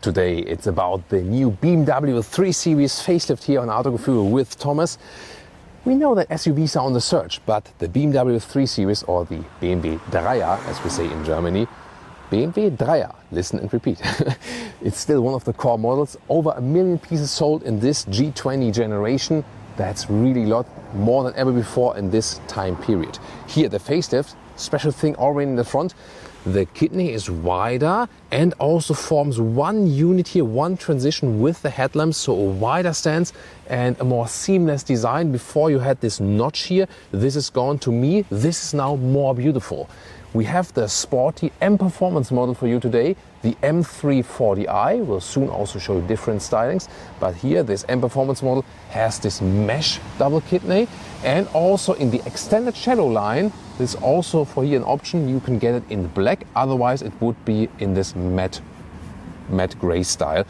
Today it's about the new BMW 3 Series facelift here on Autogefuehl with Thomas. We know that SUVs are on the surge, but the BMW 3 Series, or the BMW Dreier as we say in Germany, BMW Dreier, listen and repeat. It's still one of the core models, over 1 million pieces sold in this G20 generation. That's really a lot, more than ever before in this time period. Here the facelift, special thing already in the front. The kidney is wider and also forms one unit here, one transition with the headlamps, so a wider stance and a more seamless design. Before you had this notch here, this is gone. To me, this is now more beautiful. We have the sporty M Performance model for you today, the M340i. We'll soon also show you different stylings, but here this M Performance model has this mesh double kidney, and also in the extended shadow line, there's also for here an option. You can get it in black, otherwise it would be in this matte gray style.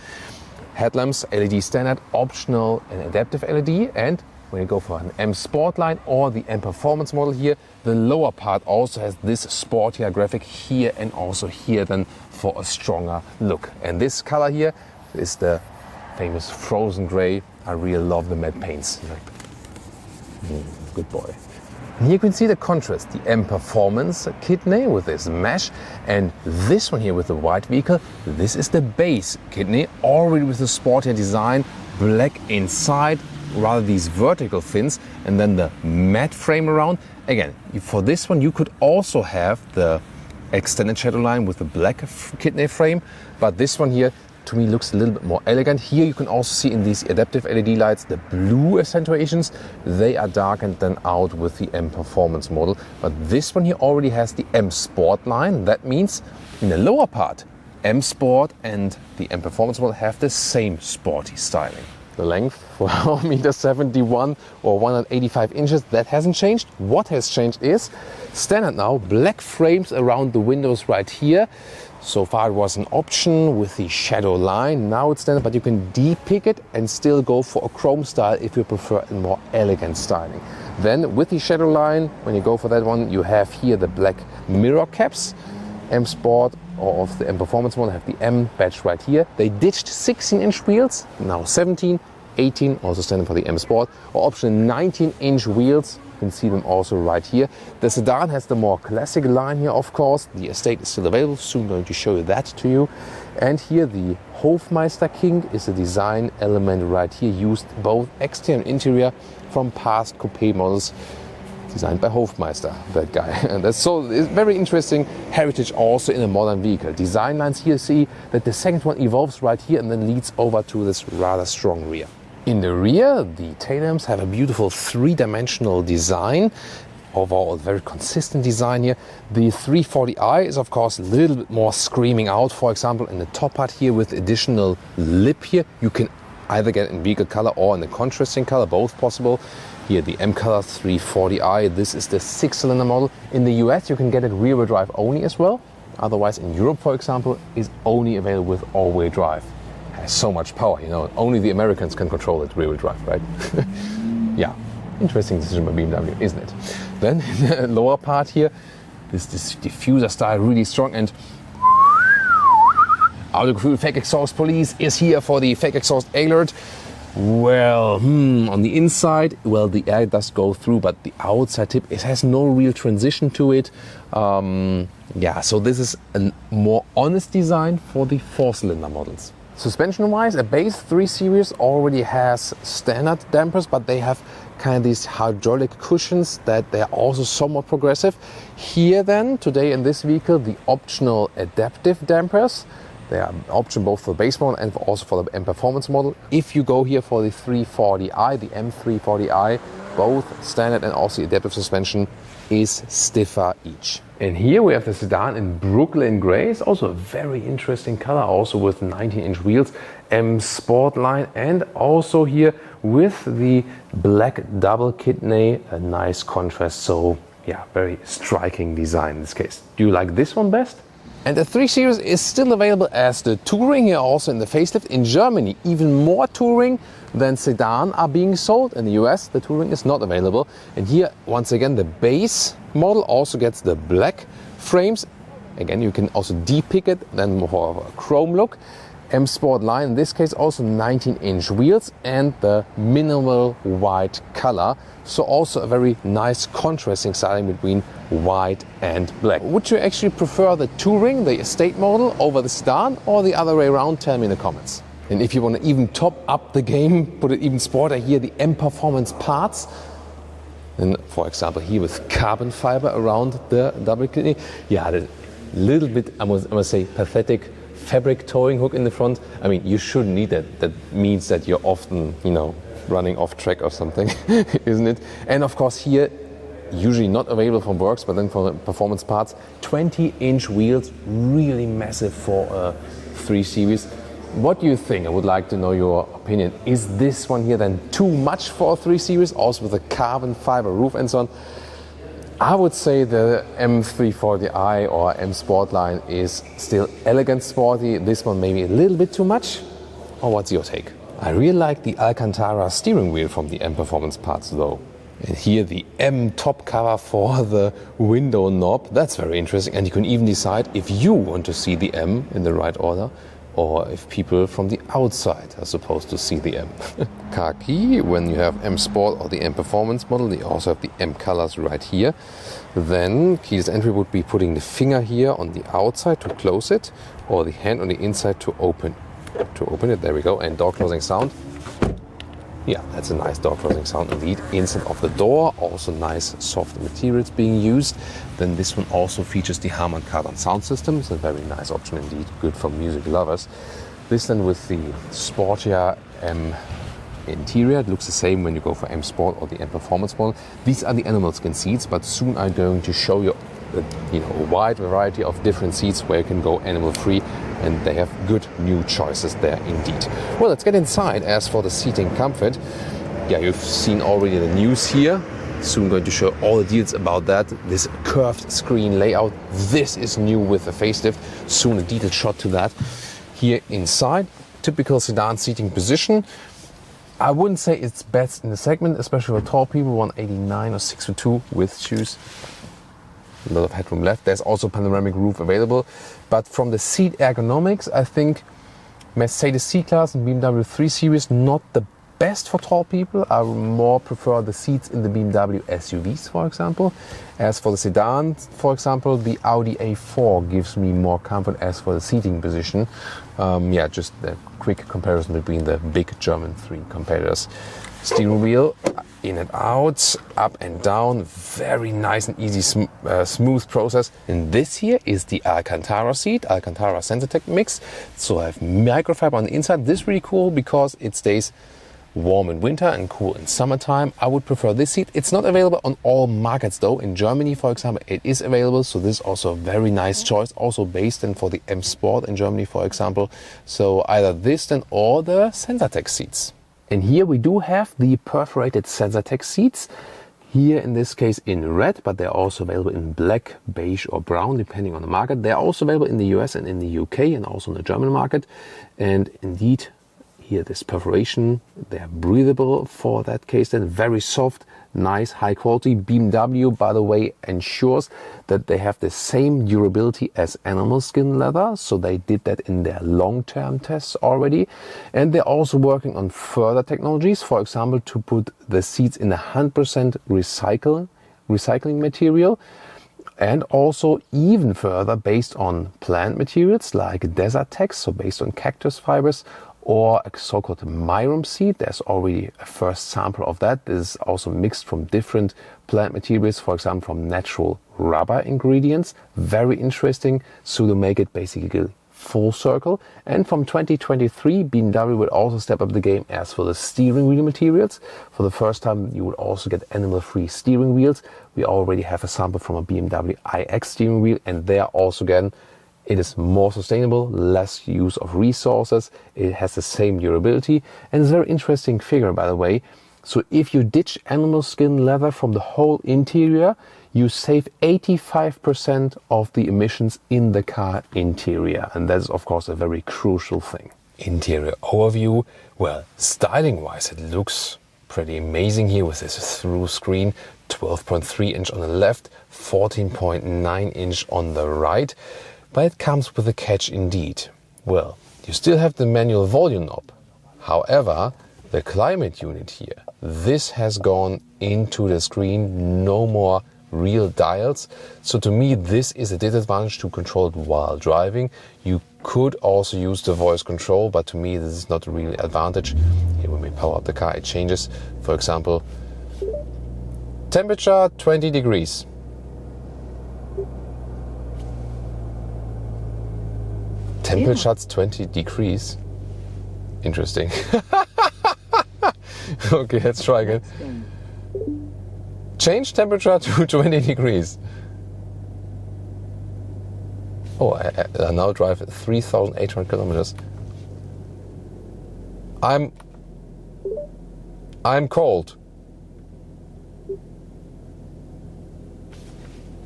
Headlamps, LED standard, optional and adaptive LED, and when you go for an M Sport line or the M Performance model here, the lower part also has this sportier graphic here and also here then for a stronger look. And this color here is the famous frozen gray. I really love the matte paints. Good boy. Here you can see the contrast, the M Performance kidney with this mesh, and this one here with the white vehicle, this is the base kidney, already with the sportier design, black inside, rather these vertical fins, and then the matte frame around. Again, for this one you could also have the extended shadow line with the black kidney frame, but this one here to me looks a little bit more elegant. Here you can also see in these adaptive LED lights the blue accentuations. They are darkened then out with the M Performance model, but this one here already has the M Sport line. That means in the lower part, M Sport and the M Performance model have the same sporty styling. The length for 1.71 m or 185 inches, that hasn't changed. What has changed is standard now, black frames around the windows right here. So far it was an option with the shadow line, now it's standard, but you can depick it and still go for a chrome style if you prefer a more elegant styling. Then with the shadow line, when you go for that one, you have here the black mirror caps. M Sport or of the M Performance model have the M badge right here. They ditched 16-inch wheels, now 17, 18, also standard for the M Sport, or option 19-inch wheels. You can see them also right here. The sedan has the more classic line here, of course. The Estate is still available, soon going to show you that to you. And here the Hofmeister King is a design element right here, used both exterior and interior from past coupe models designed by Hofmeister, that guy. And that's so it's very interesting heritage also in a modern vehicle. Design lines here, see that the second one evolves right here and then leads over to this rather strong rear. In the rear, the tail lamps have a beautiful three-dimensional design. Overall, a very consistent design here. The 340i is of course a little bit more screaming out. For example, in the top part here with additional lip here, you can either get in vehicle color or in the contrasting color, both possible. Here the M color 340i, this is the 6-cylinder model. In the US you can get it rear-wheel drive only as well. Otherwise in Europe, for example, is only available with all-wheel drive. Has so much power, you know, only the Americans can control it rear-wheel drive, right? Yeah, interesting decision by BMW, isn't it? Then in the lower part here, this diffuser style really strong, and Autogefuehl fake exhaust police is here for the fake exhaust alert. Well, on the inside, well, the air does go through, but the outside tip, it has no real transition to it. Yeah, so this is a more honest design for the 4-cylinder models. Suspension-wise, a base 3 Series already has standard dampers, but they have kind of these hydraulic cushions that they are also somewhat progressive. Here then, today in this vehicle, the optional adaptive dampers. They are an option both for the base model and also for the M Performance model. If you go here for the 340i, the M340i, both standard and also adaptive suspension is stiffer each. And here we have the sedan in Brooklyn Grey. It's also a very interesting color, also with 19-inch wheels, M Sport line, and also here with the black double kidney, a nice contrast. So yeah, very striking design in this case. Do you like this one best? And the 3 Series is still available as the Touring here also in the facelift. In Germany, even more Touring than sedan are being sold. In the US, the Touring is not available. And here, once again, the base model also gets the black frames. Again, you can also depick it, then more of a chrome look. M Sport line, in this case also 19-inch wheels and the minimal white color. So also a very nice contrasting styling between white and black. Would you actually prefer the touring, the estate model over the sedan, or the other way around? Tell me in the comments. And if you want to even top up the game, put it even sportier, here the M Performance parts. And for example here with carbon fiber around the double kidney. Yeah, a little bit, I must say, pathetic fabric towing hook in the front. I mean, you shouldn't need that. That means that you're often, you know, running off track or something, isn't it? And of course here, usually not available from works, but then for the performance parts, 20-inch wheels, really massive for a 3 Series. What do you think? I would like to know your opinion. Is this one here then too much for a 3 Series, also with a carbon fiber roof and so on? I would say the M340i or M Sport line is still elegant sporty. This one maybe a little bit too much. Or what's your take? I really like the Alcantara steering wheel from the M Performance parts though. And here the M top cover for the window knob. That's very interesting. And you can even decide if you want to see the M in the right order, or if people from the outside are supposed to see the M. Car key, when you have M Sport or the M Performance model, they also have the M colors right here. Then keyless entry would be putting the finger here on the outside to close it, or the hand on the inside to open it. There we go. And door closing sound. Yeah, that's a nice door closing sound indeed. Inside of the door, also nice soft materials being used. Then this one also features the Harman Kardon sound system. It's a very nice option indeed, good for music lovers. This then with the sportier M interior. It looks the same when you go for M Sport or the M Performance model. These are the animal skin seats, but soon I'm going to show you a wide variety of different seats where you can go animal free, and they have good new choices there indeed. Well, let's get inside. As for the seating comfort, yeah, you've seen already the news here. Soon going to show all the deals about that. This curved screen layout, this is new with the facelift. Soon a detailed shot to that. Here inside, typical sedan seating position. I wouldn't say it's best in the segment, especially for tall people, 189 or 6'2" with shoes. A lot of headroom left. There's also panoramic roof available. But from the seat ergonomics, I think Mercedes C-Class and BMW 3 Series not the best for tall people. I more prefer the seats in the BMW SUVs, for example. As for the sedan, for example, the Audi A4 gives me more comfort as for the seating position. Yeah, just a quick comparison between the big German 3 competitors. Steering wheel, in and out, up and down, very nice and easy, smooth process. And this here is the Alcantara seat, Alcantara Sensatec mix. So I have microfiber on the inside. This is really cool because it stays warm in winter and cool in summertime. I would prefer this seat. It's not available on all markets though. In Germany, for example, it is available. So this is also a very nice choice, also based then for the M Sport in Germany, for example. So either this then or the Sensatec seats. And here we do have the perforated Sensatec seats. Here in this case in red, but they're also available in black, beige or brown, depending on the market. They're also available in the US and in the UK and also in the German market. And indeed, here this perforation, they're breathable for that case, then very soft, nice, high quality. BMW, by the way, ensures that they have the same durability as animal skin leather. So they did that in their long-term tests already. And they're also working on further technologies, for example, to put the seats in 100% recycling material. And also even further based on plant materials like desert tex, so based on cactus fibers, or a so-called myrum seed. There's already a first sample of that. This is also mixed from different plant materials, for example, from natural rubber ingredients. Very interesting. So to make it basically full circle. And from 2023, BMW will also step up the game as for the steering wheel materials. For the first time, you will also get animal-free steering wheels. We already have a sample from a BMW iX steering wheel, and there also again, it is more sustainable, less use of resources, it has the same durability, and it's a very interesting figure, by the way. So if you ditch animal skin leather from the whole interior, you save 85% of the emissions in the car interior. And that's, of course, a very crucial thing. Interior overview, well, styling-wise, it looks pretty amazing here with this through screen, 12.3 inch on the left, 14.9 inch on the right. But it comes with a catch indeed. Well, You still have the manual volume knob. However, the climate unit here, this has gone into the screen, no more real dials. So to me, this is a disadvantage to control it while driving. You could also use the voice control, but to me, this is not a real advantage. Here, when we power up the car, it changes. For example, temperature 20 degrees. Temperature's 20 degrees. Interesting. Okay, let's try again. Change temperature to 20 degrees. Oh, I now drive 3,800 kilometers. I'm cold.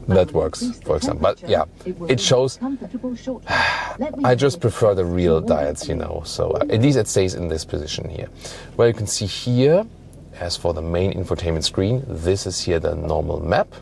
That works, for example. But yeah, it shows. I just prefer the real dials, you know. So at least it stays in this position here. Well, you can see here, as for the main infotainment screen, this is here the normal map.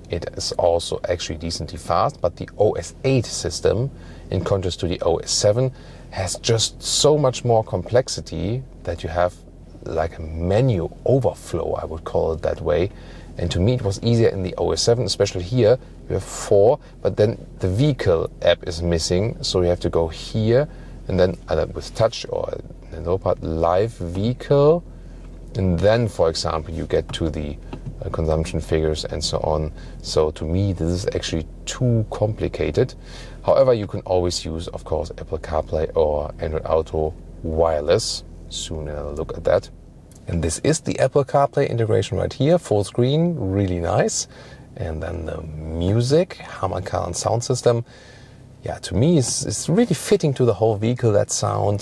It is also actually decently fast, but the OS8 system, in contrast to the OS7, has just so much more complexity that you have like a menu overflow, I would call it that way. And to me it was easier in the OS7, especially here you have 4, but then the vehicle app is missing, so you have to go here and then either with touch or in the lower part, live vehicle, and then for example you get to the consumption figures and so on. So to me this is actually too complicated. However, you can always use, of course, Apple CarPlay or Android Auto wireless. Soon I'll look at that. And this is the Apple CarPlay integration right here, full screen, really nice. And then the music, Harman Kardon sound system. Yeah, to me it's really fitting to the whole vehicle, that sound.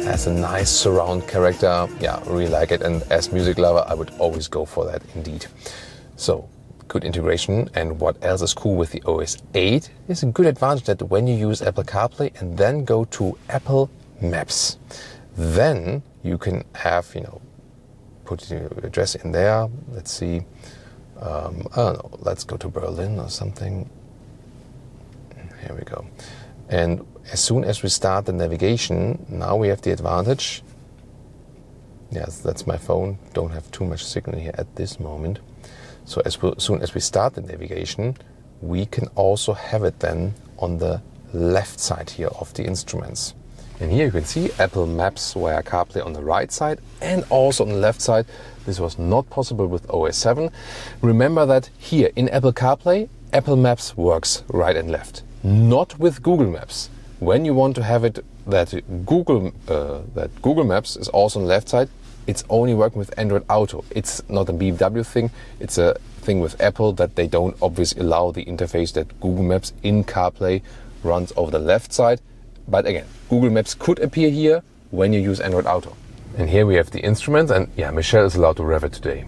Has a nice surround character. Yeah, really like it. And as music lover, I would always go for that indeed. So, good integration. And what else is cool with the OS8 is a good advantage that when you use Apple CarPlay and then go to Apple Maps, then you can have, you know, put your address in there. Let's see, I don't know, let's go to Berlin or something. Here we go. And as soon as we start the navigation, now we have the advantage. Yes, that's my phone. Don't have too much signal here at this moment. So as soon as we start the navigation, we can also have it then on the left side here of the instruments. And here you can see Apple Maps via CarPlay on the right side and also on the left side. This was not possible with OS7. Remember that here in Apple CarPlay, Apple Maps works right and left. Not with Google Maps. When you want to have it that Google Maps is also on the left side, it's only working with Android Auto. It's not a BMW thing. It's a thing with Apple that they don't obviously allow the interface that Google Maps in CarPlay runs over the left side. But again, Google Maps could appear here when you use Android Auto. And here we have the instruments, and yeah, Michel is allowed to rev it today.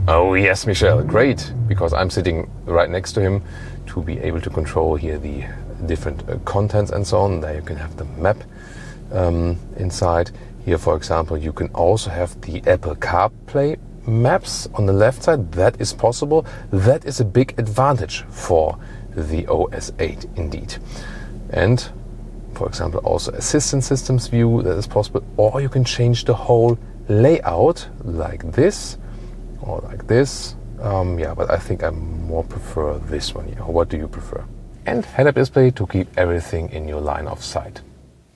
Oh yes, Michel, great, because I'm sitting right next to him to be able to control here the different contents and so on. There you can have the map inside. Here, for example, you can also have the Apple CarPlay maps on the left side. That is possible. That is a big advantage for the OS8 indeed. And for example, also assistant systems view, that is possible. Or you can change the whole layout like this or like this. Yeah, but I think I more prefer this one here. What do you prefer? And head-up display to keep everything in your line of sight.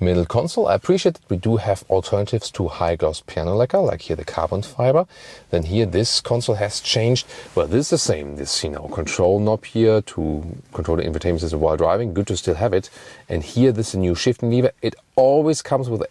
Middle console, I appreciate that we do have alternatives to high gloss piano lacquer, like here the carbon fiber. Then here this console has changed. Well, this is the same. This, you know, control knob here to control the infotainment system while driving. Good to still have it. And here this is a new shifting lever. It always comes with an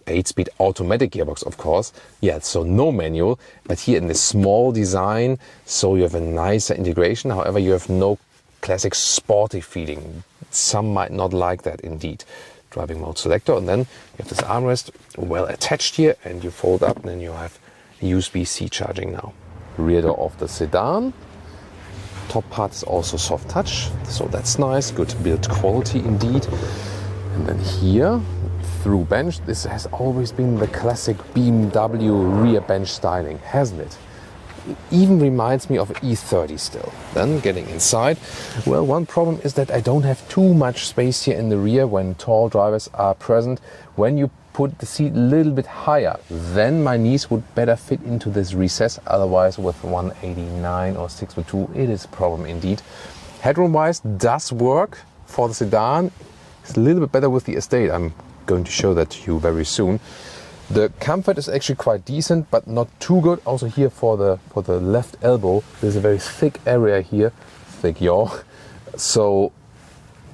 8-speed automatic gearbox, of course. Yeah, so no manual. But here in this small design, so you have a nicer integration. However, you have no classic sporty feeling. Some might not like that indeed. Driving mode selector, and then you have this armrest well attached here, and you fold up, and then you have USB-C charging now. Rear door of the sedan. Top part is also soft touch, so that's nice. Good build quality indeed. And then here, through bench, this has always been the classic BMW rear bench styling, hasn't it? even reminds me of an E30 still. Then getting inside, well, one problem is that I don't have too much space here in the rear when tall drivers are present. When you put the seat a little bit higher, then my knees would better fit into this recess. Otherwise, with 189 or 6'2", it is a problem indeed. Headroom-wise, does work for the sedan. It's a little bit better with the estate. I'm going to show that to you very soon. The comfort is actually quite decent, but not too good. Also here for the left elbow, there's a very thick area here, thick yaw. So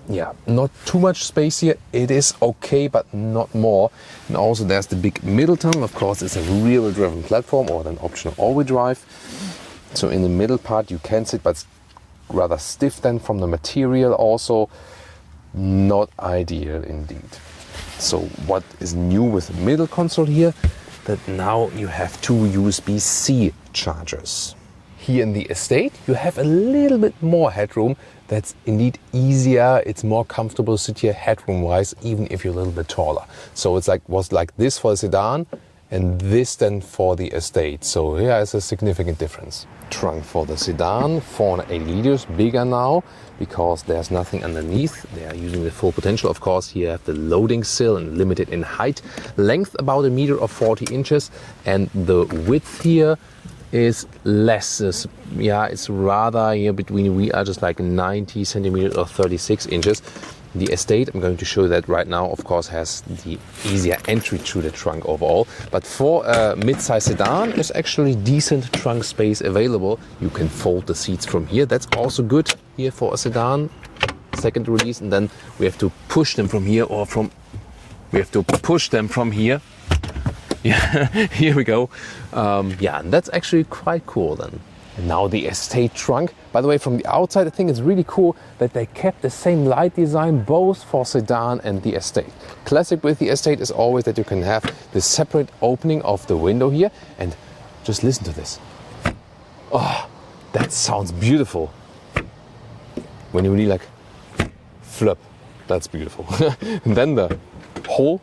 yeah, not too much space here. It is okay, but not more. And also there's the big middle tunnel. Of course, it's a rear-wheel driven platform or an optional all-wheel drive. So in the middle part you can sit, but it's rather stiff then from the material also. Not ideal indeed. So what is new with the middle console here? That now you have two USB-C chargers. Here in the estate you have a little bit more headroom. That's indeed easier. It's more comfortable to sit here headroom-wise, even if you're a little bit taller. So it's was like this for the sedan and this then for the estate. So here is a significant difference. Trunk for the sedan, 480 liters, bigger now because there's nothing underneath. They are using the full potential. Of course, here you have the loading sill and limited in height. Length about 1 meter or 40 inches, and the width here is less. It's rather here between we are just like 90 centimeters or 36 inches. The estate, I'm going to show that right now, of course, has the easier entry to the trunk overall. But for a mid-size sedan, there's actually decent trunk space available. You can fold the seats from here. That's also good here for a sedan. Second release, and then we have to push them from here we have to push them from here. Yeah, here we go. And that's actually quite cool then. And now the estate trunk. By the way, from the outside, I think it's really cool that they kept the same light design both for sedan and the estate. Classic with the estate is always that you can have the separate opening of the window here. And just listen to this. Oh, that sounds beautiful. When you really like flip, that's beautiful. And then the whole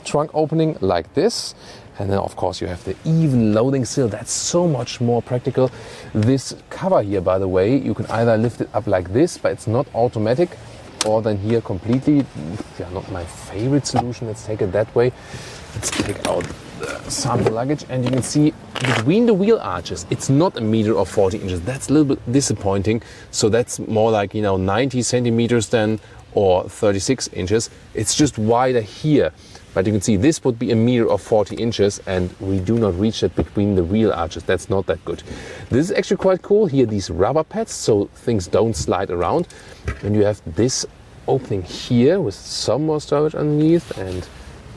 trunk opening like this. And then of course you have the even loading sill. That's so much more practical. This cover here, by the way, you can either lift it up like this, but it's not automatic, or then here completely. Yeah, not my favorite solution. Let's take it that way. Let's take out the sample luggage, and you can see between the wheel arches, it's not 1 meter or 40 inches. That's a little bit disappointing. So that's more like 90 centimeters then, or 36 inches. It's just wider here. But you can see this would be 1 meter or 40 inches, and we do not reach it between the wheel arches. That's not that good. This is actually quite cool. Here, these rubber pads, so things don't slide around. And you have this opening here with some more storage underneath and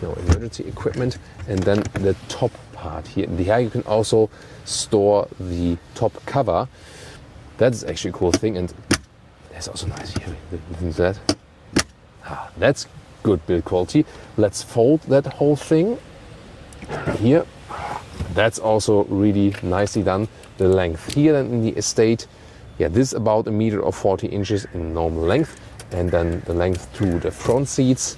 emergency equipment. And then the top part here. Here you can also store the top cover. That is actually a cool thing. And that's also nice here. Listen to that. That's good build quality. Let's fold that whole thing here. That's also really nicely done. The length here then in the estate, this is about 1 meter or 40 inches in normal length, and then the length to the front seats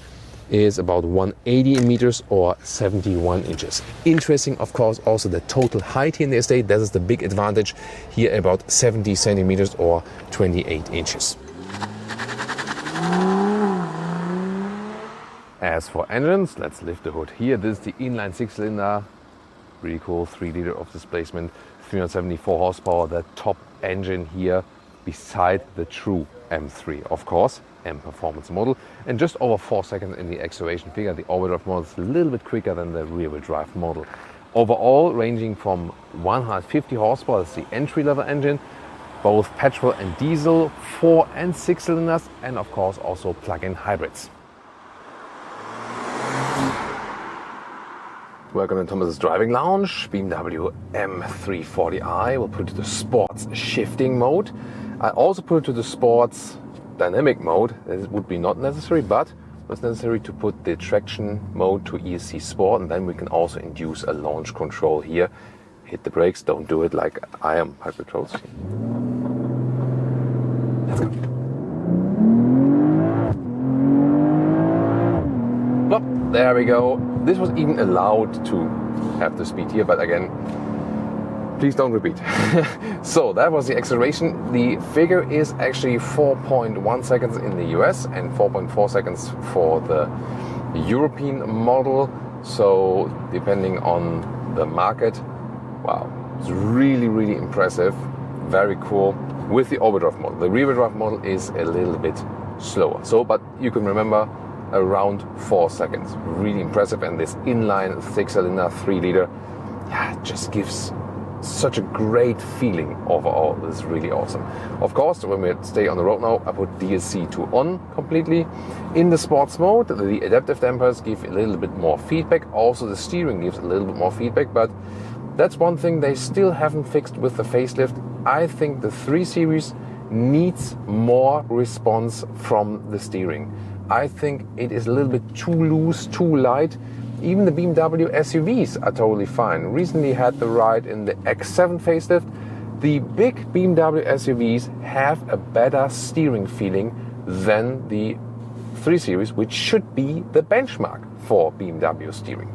is about 180 meters or 71 inches. Interesting, of course, also the total height here in the estate. That is the big advantage here, about 70 centimeters or 28 inches. As for engines, let's lift the hood here. This is the inline 6-cylinder, really cool, 3 liter of displacement, 374 horsepower, the top engine here beside the true M3, of course, M performance model, and just over 4 seconds in the acceleration figure. The all-wheel drive model is a little bit quicker than the rear-wheel drive model. Overall, ranging from 150 horsepower, that's the entry-level engine, both petrol and diesel, 4 and 6 cylinders, and of course also plug-in hybrids. Welcome to Thomas's driving lounge. BMW M340i. We'll put it to the sports shifting mode. I also put it to the sports dynamic mode. This would be not necessary, but it's necessary to put the traction mode to ESC Sport, and then we can also induce a launch control here. Hit the brakes, don't do it like I am. Park controls. Let's go. Plop, there we go. This was even allowed to have the speed here, but again, Please don't repeat. So that was the acceleration. The figure is actually 4.1 seconds in the US and 4.4 seconds for the European model. So depending on the market, wow, it's really, really impressive. Very cool. With the overdrive model. The rear drive model is a little bit slower. So, but you can remember around 4 seconds. Really impressive. And this inline 6-cylinder 3-liter, yeah, just gives such a great feeling overall. This is really awesome. Of course, when we stay on the road now, I put DSC2 on completely. In the sports mode, the adaptive dampers give a little bit more feedback. Also, the steering gives a little bit more feedback, but that's one thing they still haven't fixed with the facelift. I think the 3 Series needs more response from the steering. I think it is a little bit too loose, too light. Even the BMW SUVs are totally fine. Recently had the ride in the X7 facelift. The big BMW SUVs have a better steering feeling than the 3 Series, which should be the benchmark for BMW steering.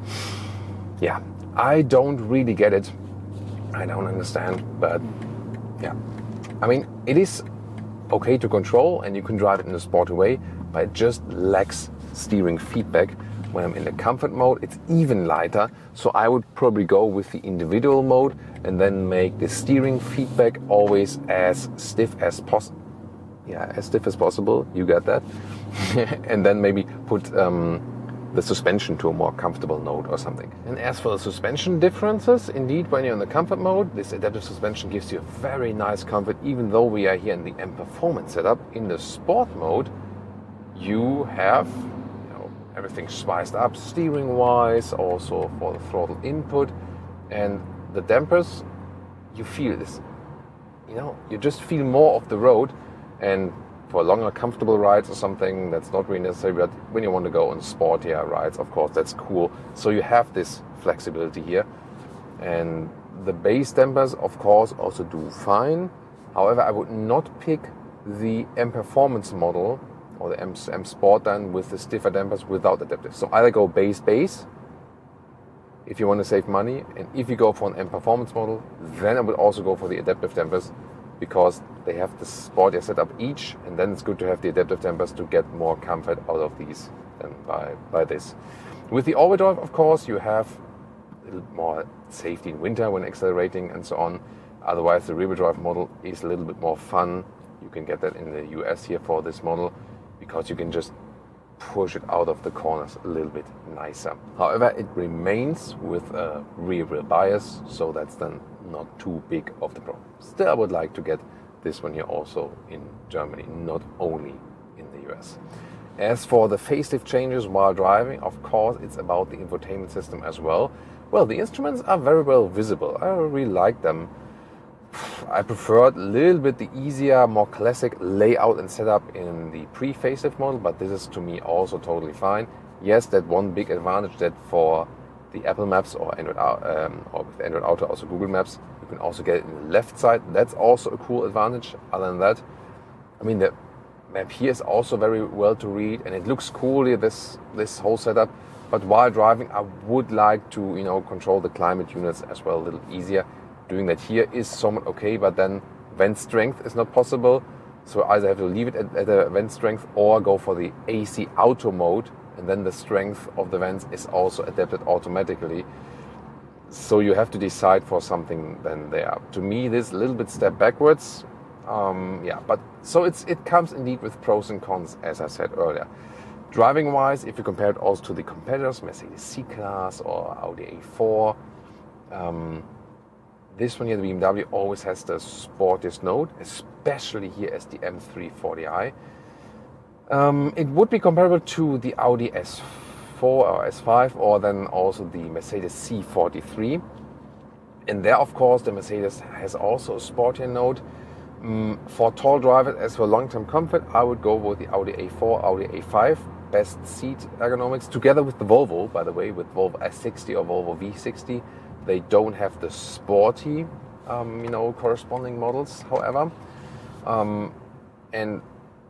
Yeah, I don't really get it. I don't understand, but yeah. I mean, it is okay to control and you can drive it in a sporty way, but it just lacks steering feedback. When I'm in the comfort mode, it's even lighter, so I would probably go with the individual mode and then make the steering feedback always as stiff as possible. Yeah, as stiff as possible, you get that. And then maybe put the suspension to a more comfortable note or something. And as for the suspension differences, indeed, when you're in the comfort mode, this adaptive suspension gives you a very nice comfort, even though we are here in the M Performance setup. In the sport mode, you have everything spiced up steering wise, also for the throttle input, and the dampers, you feel this, you just feel more of the road. And for longer comfortable rides or something, that's not really necessary, but when you want to go on sportier rides, of course, that's cool. So you have this flexibility here. And the base dampers, of course, also do fine. However, I would not pick the M Performance model or the M Sport then with the stiffer dampers without adaptive. So either go base if you want to save money, and if you go for an M Performance model, then I would also go for the adaptive dampers, because they have the sportier setup each, and then it's good to have the adaptive dampers to get more comfort out of these than by this. With the overdrive, of course, you have a little more safety in winter when accelerating and so on. Otherwise, the rear drive model is a little bit more fun. You can get that in the US here for this model, because you can just push it out of the corners a little bit nicer. However, it remains with a rear wheel bias, so that's then not too big of the problem. Still, I would like to get this one here also in Germany, not only in the US. As for the facelift changes while driving, of course, it's about the infotainment system as well. Well, the instruments are very well visible. I really like them. I preferred a little bit the easier, more classic layout and setup in the pre-facelift model, but this is to me also totally fine. Yes, that one big advantage that for the Apple Maps or Android or with Android Auto, also Google Maps, you can also get it in the left side. That's also a cool advantage. Other than that, I mean, the map here is also very well to read, and it looks cool here, this whole setup. But while driving, I would like to control the climate units as well a little easier. Doing that here is somewhat okay, but then vent strength is not possible. So either have to leave it at a vent strength or go for the AC auto mode, and then the strength of the vents is also adapted automatically. So you have to decide for something then there. To me, this is a little bit step backwards. But so it comes indeed with pros and cons, as I said earlier. Driving wise, if you compare it also to the competitors, Mercedes C-Class or Audi A4, this one here, the BMW, always has the sportiest note, especially here as the M340i. It would be comparable to the Audi S4 or S5, or then also the Mercedes C43. And there, of course, the Mercedes has also a sportier note. For tall drivers, as for long-term comfort, I would go with the Audi A4, Audi A5, best seat ergonomics, together with the Volvo, by the way, with Volvo S60 or Volvo V60. They don't have the sporty, corresponding models, however. And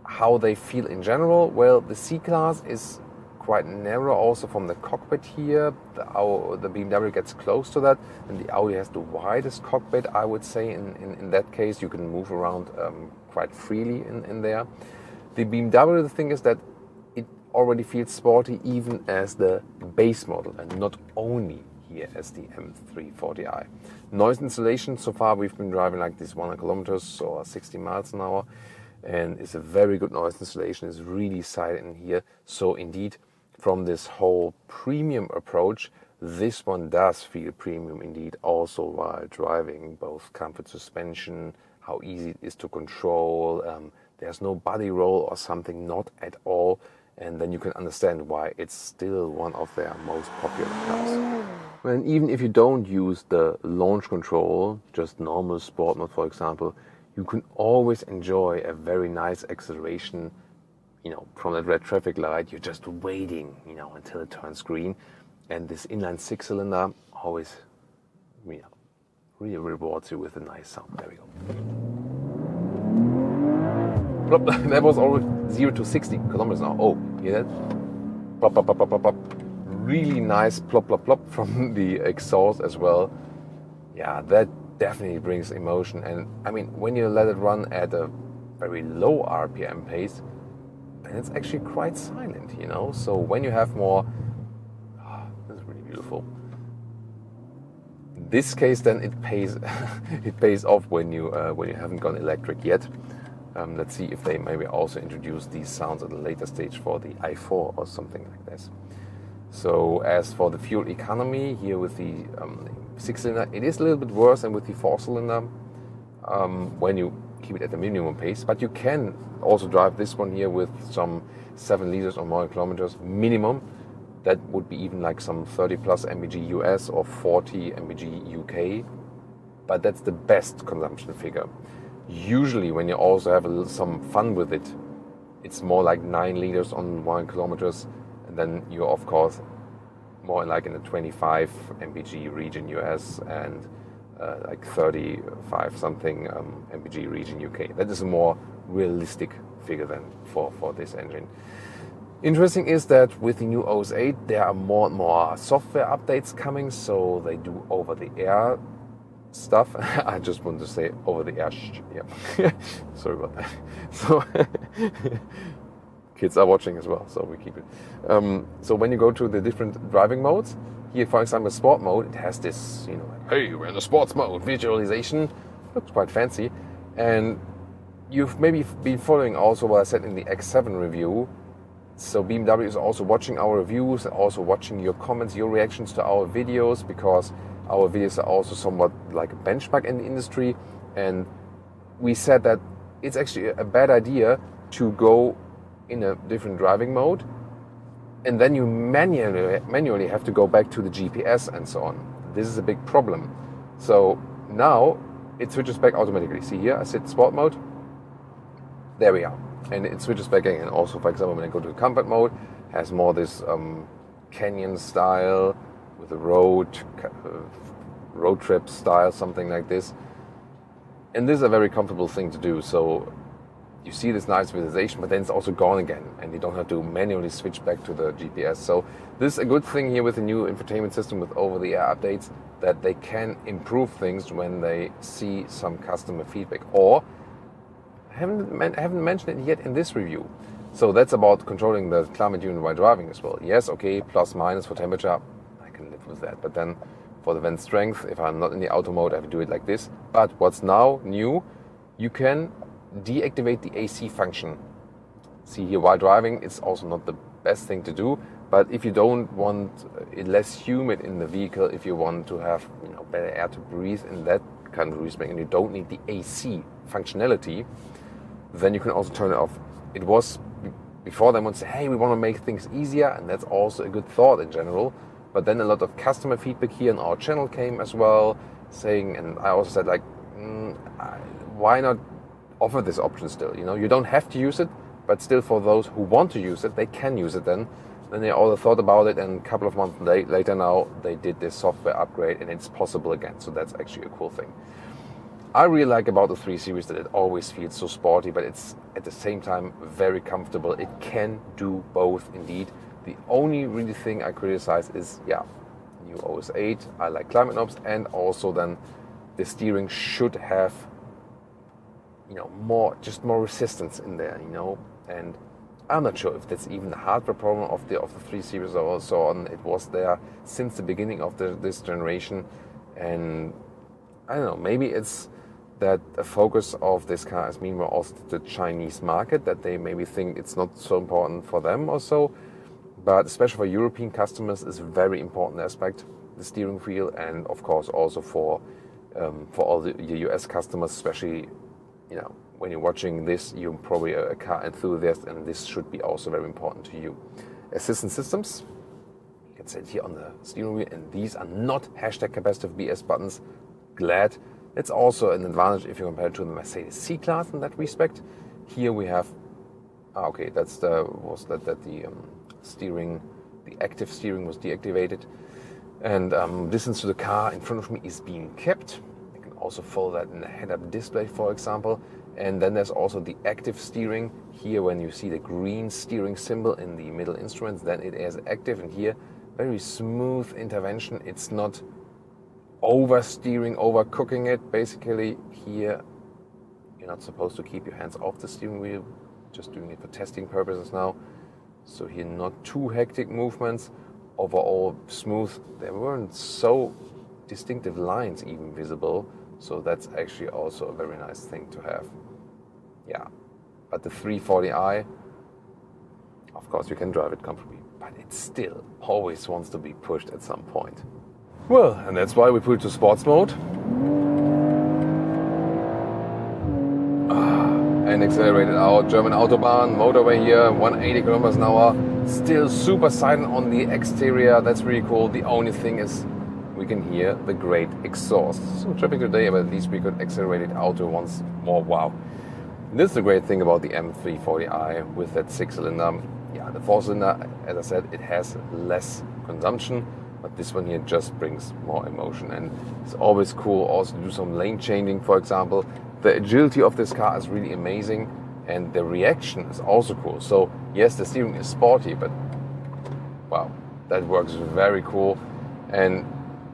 how they feel in general, well, the C-Class is quite narrow also from the cockpit here. The BMW gets close to that, and the Audi has the widest cockpit, I would say. In that case, you can move around quite freely in there. The BMW, the thing is that it already feels sporty even as the base model, and not only here as the M340i. Noise insulation, so far we've been driving like this 100 kilometers or 60 miles an hour, and it's a very good noise insulation. It's really silent in here. So indeed, from this whole premium approach, this one does feel premium indeed also while driving. Both comfort, suspension, how easy it is to control, there's no body roll or something, not at all. And then you can understand why it's still one of their most popular cars. And even if you don't use the launch control, just normal sport mode for example, you can always enjoy a very nice acceleration, you know, from that red traffic light. You're just waiting, you know, until it turns green. And this inline 6-cylinder always, you know, really rewards you with a nice sound. There we go. Plop. That was already 0 to 60 kilometers an hour. Oh, hear that? Plop, plop, plop, plop, plop, plop. Really nice plop, plop, plop from the exhaust as well. Yeah, that definitely brings emotion. And I mean, when you let it run at a very low RPM pace, then it's actually quite silent, you know. So when you have more, this is really beautiful. In this case, then it pays, it pays off when you haven't gone electric yet. Let's see if they maybe also introduce these sounds at a later stage for the i4 or something like this. So as for the fuel economy here with the 6-cylinder, it is a little bit worse than with the 4-cylinder when you keep it at the minimum pace. But you can also drive this one here with some 7 liters or more kilometers minimum. That would be even like some 30 plus mpg US or 40 mpg UK. But that's the best consumption figure. Usually when you also have some fun with it, it's more like 9 liters on 1 kilometers, and then you're of course more like in the 25 mpg region US and like 35 something mpg region UK. That is a more realistic figure than for this engine. Interesting is that with the new OS8 there are more and more software updates coming, so they do over-the-air stuff. I just want to say over-the-air. Yeah. Sorry about that. So kids are watching as well, so we keep it. So when you go to the different driving modes, here for example sport mode, it has this, you know, like, hey, we're in the sports mode visualization. Looks quite fancy. And you've maybe been following also what I said in the X7 review. So BMW is also watching our reviews and also watching your comments, your reactions to our videos, because our videos are also somewhat like a benchmark in the industry. And we said that it's actually a bad idea to go in a different driving mode and then you manually have to go back to the GPS and so on. This is a big problem. So now it switches back automatically. See here, I set sport mode. There we are. And it switches back again. And also, for example, when I go to the comfort mode, has more this canyon style with a road trip style, something like this. And this is a very comfortable thing to do. So you see this nice visualization, but then it's also gone again, and you don't have to manually switch back to the GPS. So this is a good thing here with the new infotainment system with over-the-air updates, that they can improve things when they see some customer feedback. Or I haven't mentioned it yet in this review. So that's about controlling the climate unit while driving as well. Yes, okay, plus minus for temperature, I can live with that. But then for the vent strength, if I'm not in the auto mode, I have to do it like this. But what's now new, you can deactivate the AC function. See here, while driving, it's also not the best thing to do. But if you don't want it less humid in the vehicle, if you want to have, you know, better air to breathe in that kind of respect, and you don't need the AC functionality, then you can also turn it off. It was before they would say, hey, we want to make things easier, and that's also a good thought in general. But then a lot of customer feedback here on our channel came as well, saying, and I also said, like, why not offer this option still? You know, you don't have to use it, but still for those who want to use it, they can use it then. Then they all thought about it, and a couple of months later now, they did this software upgrade, and it's possible again. So that's actually a cool thing. I really like about the 3 Series that it always feels so sporty, but it's at the same time very comfortable. It can do both indeed. The only really thing I criticize is, new OS8, I like climate knobs, and also then the steering should have, more resistance in there, and I'm not sure if that's even a hardware problem of the 3 Series or so on. It was there since the beginning of this generation, and I don't know, maybe it's that the focus of this car is meanwhile also the Chinese market, that they maybe think it's not so important for them or so, but especially for European customers is a very important aspect, the steering wheel, and of course also for all the US customers, especially, when you're watching this, you're probably a car enthusiast, and this should be also very important to you. Assistance systems, you can see it here on the steering wheel, and these are not #capacitive BS buttons. Glad. It's also an advantage if you compare it to the Mercedes C-Class in that respect. Here we have, that's the steering, the active steering was deactivated, and distance to the car in front of me is being kept. You can also follow that in the head-up display, for example. And then there's also the active steering. Here, when you see the green steering symbol in the middle instruments, then it is active. And here, very smooth intervention. It's not oversteering, overcooking it. Basically, here, you're not supposed to keep your hands off the steering wheel. Just doing it for testing purposes now. So here, not too hectic movements. Overall, smooth. There weren't so distinctive lines even visible. So that's actually also a very nice thing to have. But the 340i, of course you can drive it comfortably, but it still always wants to be pushed at some point. Well, and that's why we put it to sports mode. And accelerated out, German Autobahn, motorway here, 180 kilometers an hour, still super silent on the exterior, that's really cool. The only thing is we can hear the great exhaust. Some traffic today, but at least we could accelerate it out to once more. Wow. This is the great thing about the M340i with that 6-cylinder. The 4-cylinder, as I said, it has less consumption, but this one here just brings more emotion. And it's always cool also to do some lane changing, for example. The agility of this car is really amazing, and the reaction is also cool. So yes, the steering is sporty, but wow, that works very cool. And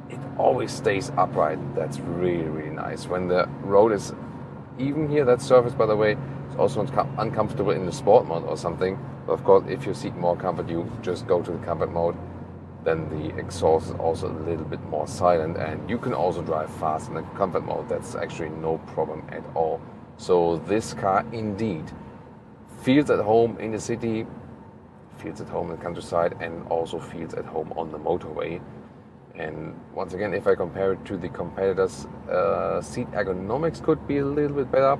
it always stays upright. That's really, really nice. When the road is even here, that surface, by the way, is also not uncomfortable in the sport mode or something. But of course, if you seek more comfort, you just go to the comfort mode. Then the exhaust is also a little bit more silent, and you can also drive fast in the comfort mode. That's actually no problem at all. So this car indeed feels at home in the city, feels at home in the countryside, and also feels at home on the motorway. And once again, if I compare it to the competitors, seat ergonomics could be a little bit better.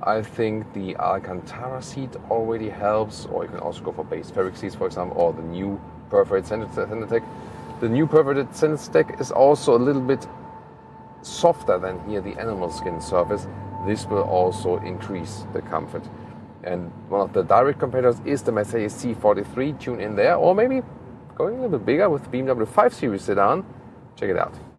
I think the Alcantara seat already helps, or you can also go for base fabric seats, for example, or the new Perforated Sensatec. The new Perforated Sensatec is also a little bit softer than here the animal skin surface. This will also increase the comfort. And one of the direct competitors is the Mercedes C43. Tune in there, or maybe going a little bit bigger with BMW 5 Series sedan. Check it out.